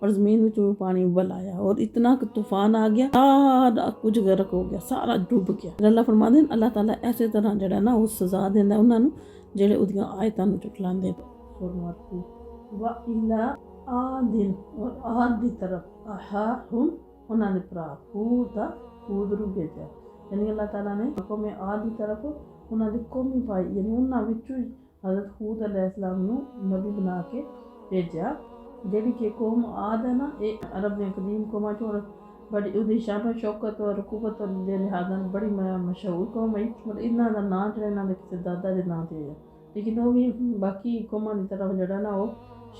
اور زمین میں پانی ابل آیا اور اتنا کہ طوفان آ گیا، سارا کچھ غرق ہو گیا، سارا ڈوب گیا۔ اللہ فرماتے ہیں اللہ تعالیٰ ایسے طرح جڑا نا وہ سزا دینا انہوں نے جڑے اودیاں آیتاں نوں جھٹلاندے۔ وَإِلَىٰ عَادٍ اور عاد دی طرف أَخَاهُمْ انہوں نے بھرا ہود رو بھیجا، یعنی اللہ تعالیٰ نے قوم عاد دی طرف انہوں نے قومی پائی، یعنی انہاں وچوں حضرت ہود علیہ السلام نو نبی بنا کے بھیجا، جیڑی کہ قوم عاد ہے نا، یہ عرب دے قدیم قوماں چوں بڑی اودی شان و شوکت اور قوت دے لحاظ بڑی مشہور قوم ہے، مطلب انہاں دا نام جڑا انہاں دے کسے دادا دے نام تے ہے، لیکن وہ بھی باقی قوماں دی طرف جڑا نا وہ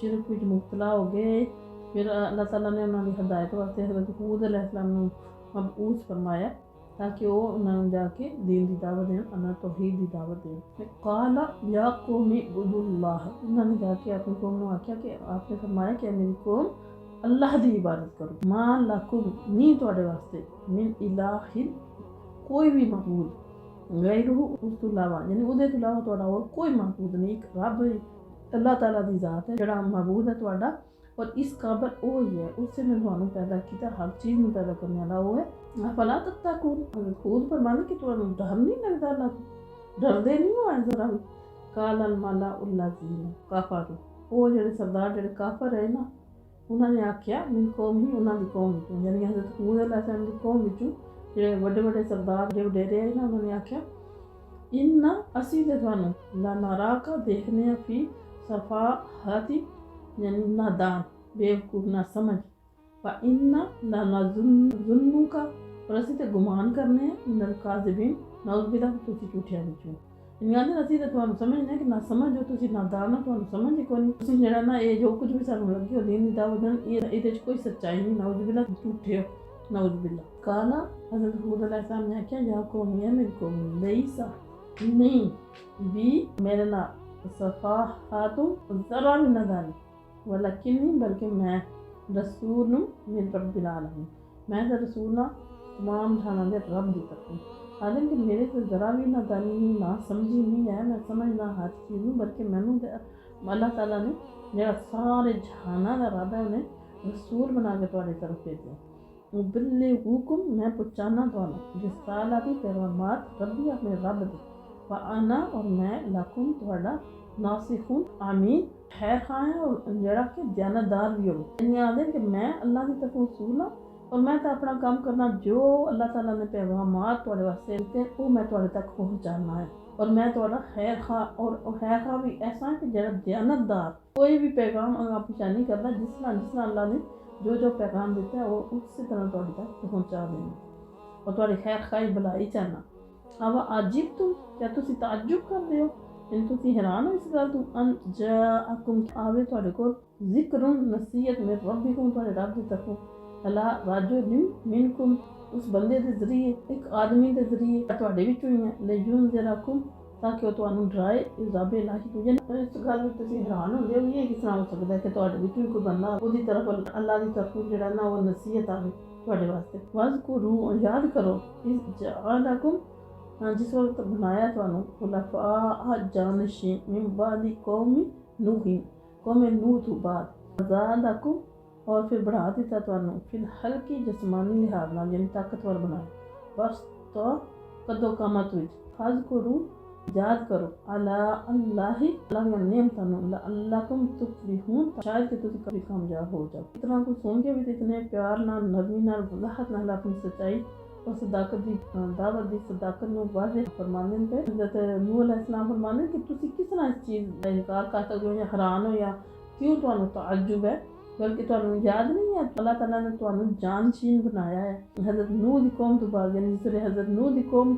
شرک وچ مبتلا ہو گئے۔ پھر اللہ تعالیٰ نے انہاں دی ہدایت واسطے حضرت ہود علیہ السلام نو مبعوث فرمایا تاکہ وہ انہوں نے جا کے دین دی دعوت دیں، اللہ توحید دی دعوت دیں۔ قال یا قوم اعبدوا اللہ، انہوں نے جا کے اپنی قوم نے آکھیا کہ آپ نے فرمایا کہ میری قوم اللہ دی عبادت کرو، ما لکم نہیں تواڈے واسطے من الہ کوئی بھی معبود غیرہ اس تو علاوہ، یعنی وہ دے تو علاوہ تواڈا اور کوئی معبود نہیں، ایک رب اللہ تعالیٰ دی ذات ہے جڑا معبود ہے تواڈا، اور اس قابل وہی ہے، اس سے میں تھانوں پیدا کیتا، ہر چیز میں پیدا کرنے والا وہ ہے۔ فلا تتقون، حضرت خود فرمانے کہ تمہیں ڈر نہیں لگتا اللہ کو، ڈردے نہیں ہو ذرا بھی۔ قال الملأ الذین کفروا، وہ جڑے سردار جڑے کافر ہے نا، انہوں نے آکھیا من قوم ہی، انہوں دی قوم وچوں، یعنی حضرت خود علیہ السلام دی قوم وچوں جڑے بڑے بڑے سردار جو ڈیرے ہیں نا، انہوں نے آکھیا اِنَّا اسی تے تھانوں لَنَرَاکَ دیکھنے فی صفاحَتِ، یعنی نادان بیوقوف نہ سمجھ، وَإِنَّا لَنَظُنُّکَ، اور اسی تے گمان کرنے ہیں من الکاذبین، نعوذ باللہ تسی جھوٹیاں وچوں، یعنی اسی تے تھانوں سمجھنے کہ نہ سمجھ ہو، تسی نادان ہو، تھانوں سمجھ ہی کوئی نہیں، تسی جڑا نا یہ جو کچھ بھی سانوں لگی ہو دین دی دعوت دین، یہ وچ کوئی سچائی نہیں، نعوذ باللہ جھوٹے ہو، نعوذ باللہ۔ قالا، حضرت ہود علیہ السلام نے کہا یا قوم، ہے میری قوم، لیسا نہیں بھی میرے نا صفاحاتم ذرا بھی نادانی، ولیکنی بلکہ میں رسول من رب العالمین، میں تو رسول ہاں تمام جہانوں دے رب دی طرف، حالانکہ کہ میرے سے ذرا بھی نادانی نہیں، نہ سمجھی نہیں ہے، میں سمجھنا ہر چیز ہوں، بلکہ مینوں اللہ تعالیٰ نے میرا سارے جہاناں دا رب ہے، انہیں رسول بنا کے تہاڈی طرف بھیجا، مبلغکم، میں پہنچانا تھانوں رسالاتی پیغامات ربی، اپنے رب دے، وَأَنَا، اور میں لَكُمْ تہاڈا ناصحٌ امین، خیر خواہ ہے اور جڑا کہ دیانتدار بھی ہو، یعنی آدھے کہ میں اللہ کی طرف رسول ہوں اور میں تو اپنا کام کرنا، جو اللہ تعالیٰ نے پیغامات تہاڈے واسطے دیتے وہ میں تہاڈے تک پہنچانا ہے، اور میں تہاڈا خیر خواہ، اور خیر خواہ بھی ایسا ہے کہ جڑا دیانتدار، کوئی بھی پیغام آپ پیچھا نہیں کرتا، جس طرح اللہ نے جو پیغام دیتا ہے وہ اسی طرح تہاڈے تک پہنچا دینا، اور تہاڈی خیر خواہ بھلائی چاہنا۔ اب عجیب تم، کیا تسی تعجب کرتے ہو، یعنی تسی حیران ہو اس گل تو، ان جاءکم، آوے تہاڈے کول ذکر نصیحت میں ربکم، تہاڈے رب دی طرفوں، اللہ رجل منکم، اس بندے دے ذریعے، ایک آدمی دے ذریعے تہاڈے وچوں ہی ہے، لینذرکم، تاکہ وہ تانوں ڈرائے عذاب الہی تو، یعنی اس گل وچ تسی حیران ہوندے ہو، یہ کس طرح ہو سکدا ہے کہ تہاڈے وچوں کوئی بندہ وہ دی طرف اللہ دی طرفوں جڑا نا وہ نصیحت آوے تہاڈے واسطے۔ وَاذْکُرُوا، یاد کرو، اِذْ جَعَلَکُم، جس وقت بنایا تانوں خلفاء جانشین من بعد قوم نوح، قوم نوح تو بعد، زادکم، اور پھر بڑھا دیتا تانوں فی الخلق، جسمانی لحاظ نال، یعنی طاقتور بنایا، بس تو قدو قامت وچ، فاذکروا، یاد کرو، اللہ اللہ کی نعمتاں نوں، لعلکم تفلحون، شاید کہ تسی کبھی کامیاب ہو جاؤ۔ اتنا کچھ سن کے بھی اتنے پیار نال، نرمی نال، وضاحت نال اپنی سچائی اور صداقت دی دعوت دی صداقت نوں واضح فرمانے پہ حضرت نوح علیہ السلام فرمانے کہ تسی کس طرح اس چیز کا انکار کر سکتے ہو، یا حیران ہو، یا کیوں تانوں تعجب ہے، بلکہ تانوں یاد نہیں ہے اللہ تعالیٰ نے تانوں جانشین بنایا ہے حضرت نوح دی قوم تو بعد، یعنی جس طرح حضرت نوح دی قوم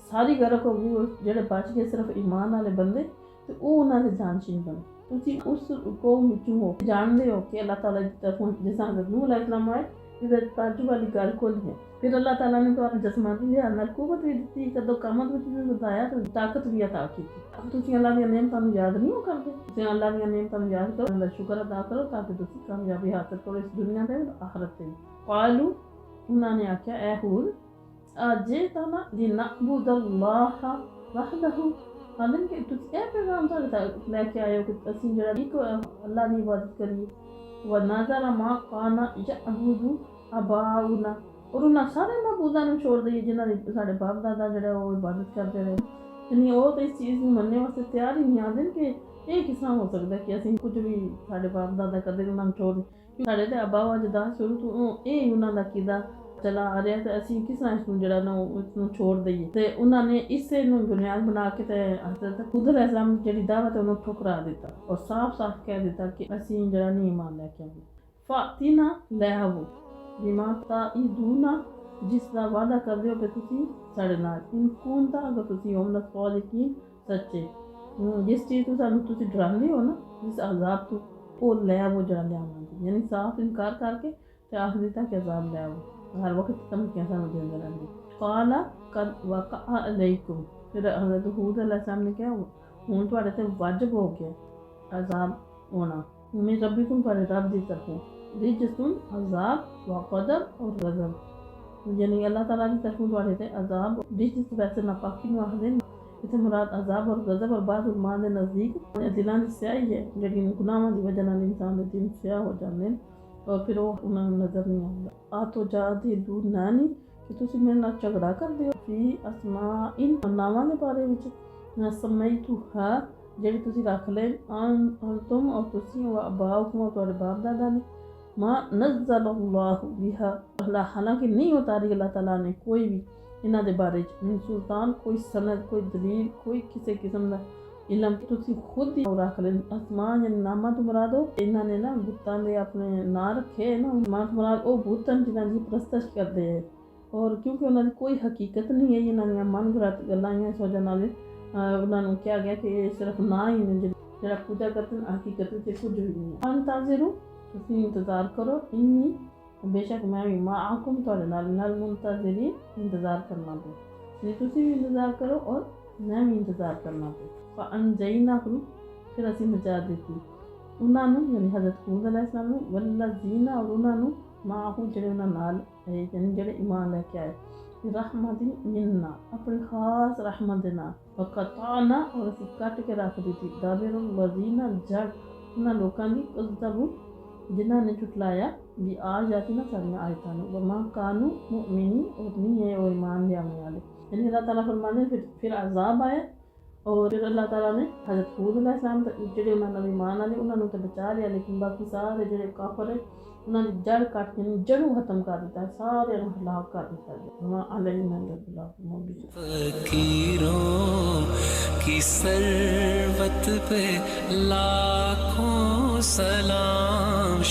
ساری غرق ہو گئی، اور جڑے بچ گئے صرف ایمان والے بندے تو وہ انہاں دے جانشین بنے، تسی اس قوم وچوں ہو، جانتے ہو کہ اللہ تعالیٰ کی طرف جس طرح حضرت نوح علیہ السلام آئے، اس تعجب والی گل کوئی نہیں ہے۔ پھر اللہ تعالیٰ نے تو جسمانی لحاظ نال قوت بھی دیتی، قدو قامت بھی بتایا، تو طاقت بھی عطا کی، اب تسی اللہ دی نعمتاں نوں یاد نہیں ہو کرتے، تسی اللہ دی نعمتاں نوں یاد کرو، اللہ شکر ادا کرو، تاکہ تسی کامیابی حاصل کرو اس دنیا تے آخرت تے۔ قالوا، انہوں نے آکھیا اے ہود، اجئتنا لنعبد اللہ وحدہ، حالانکہ تسی اے پیغام ساڈے تک لے کے آئے ہو کہ اسی جڑا ایک اللہ دی عبادت کریے، ونظر ما کان یعبد آباؤنا، اور انہاں سارے معبوداں نوں چھوڑ دئیے جنہاں دی ساڈے باپ دادا جڑے وہ عبادت کرتے رہے، یعنی وہ تو اس چیز نوں مننے واسطے تیار ہی نہیں آندے کہ یہ کس طرح ہو سکتا ہے کہ اسی کچھ بھی ساڈے باپ دادا کردے انہاں نوں چھوڑ دیں، ساڈے تے آبا و اجداد شروع تو یہ انہاں دا عقیدہ چلا آ رہا ہے، تے اسی کس طرح اس نوں جڑا نا اس نوں چھوڑ دئیے، تے انہاں نے اسے نوں بنیاد بنا کے تے حضرت خود علیہ السلام جڑی دعوت ہے انہوں ٹھکرا دیتا اور صاف صاف کہہ دیتا کہ اسی جڑا نہیں ایمان لے کے آئے، فاتینا لے آو بما تعیدونا، جس دا وعدہ کر دیو کہ تسی ساڈے نال، ان کون تا اگر تسی ہو من الصادقین سچے، جس چیز تو سانوں تسی ڈراندے ہو نا جس عذاب تو وہ لے آو جڑا لے آواں، یعنی صاف انکار کر کے تے آکھ دیتا کہ عذاب لے آو، ہر وقت دھمکیاں سانوں دیندے رہندے، قال قد وقع علیکم، پھر حضرت ہود علیہ السلام نے کہا ہن تواڈے تے واجب ہو گیا عذاب ہونا، میں ربکم تواڈے رب دی طرفوں، رجسن عذاب و غضب اور غضب، یعنی اللہ تعالیٰ کی طرفوں تواڈے تے عذاب، رجس ویسے ناپاکی نوں آکھدے نے، اتنے مراد عذاب اور غضب، اور بعض علماء دے نزدیک دلاں دی سیاہی ہے جڑی گناہاں دی وجہ نال انسان دے دل سیاہ ہو جاندے ہیں اور پھر وہ انہاں نوں نظر نہیں آਉਂدا، آتو جادلونانی کہ تسی میرے نال جھگڑا کردے ہو فی اسماء ناواں دے بارے وچ سمیتھا جڑی تسی رکھ لے انتم اور تسی و آباؤکم اور تواڈے باپ دادا نے، ما نزل اللہ بہا، حالانکہ نہیں اتاری اللہ تعالیٰ نے کوئی بھی انہاں دے بارے من سلطان، کوئی سند، کوئی دلیل، کوئی کسی قسم دا علم، تسی خود ہی رکھ لیں اسماء یعنی نامہ تو مراد ہو انہاں نے نا بتاں دے اپنے نام رکھے نا، اسماء تو مراد او بتاں جنہاں دی پرستش کردے ہیں، اور کیونکہ انہاں دی کوئی حقیقت نہیں ہے، انہاں دیاں من گھڑت گلاں ہیں، اس وجہ نال انہاں نوں کہا گیا کہ یہ صرف نا ہی نے جڑا پوجا کرتے ہیں، حقیقت وچ کچھ بھی نہیں ہے، انتظروا تسی انتظار کرو، انی بے شک میں بھی معکم تواڈے نال من المنتظرین انتظار کرنا پے، یعنی تسی بھی انتظار کرو اور میں بھی انتظار کرنا پے، فانجیناہ پھر اسی نجات دیتی انہاں نوں یعنی حضرت ہود علیہ السلام نوں، والذین اور انہاں نوں معہو جڑے انہاں نال یعنی جڑے ایمان لے کے آئے، رحمت منا اپنی خاص رحمت دے نال، وقطعنا اور اسی کٹ کے رکھ دیتی دابر الذین جڑ انہاں لوکاں دی کذبوا جنہاں نے جھٹلایا بھی آ جاتی نا ساری آیتاں نوں، وما کانوا مؤمنین اور نہیں ہے وہ ایمان لے آنے والے، یعنی اللہ تعالیٰ فرماتے ہیں پھر عذاب آیا اور پھر اللہ تعالیٰ نے حضرت ہود علیہ السلام جڑے انہاں نال ایمان والے انہاں نوں تے بچا لیا، لیکن باقی سارے جڑے کافر ہیں انہاں دی جڑ کٹ یعنی جڑوں ختم کر دیتا، سارے نوں ہلاک کر دیتا، وما علینا الا البلاغ المبین۔ فقیروں کی ثروت پہ لاکھوں سلام،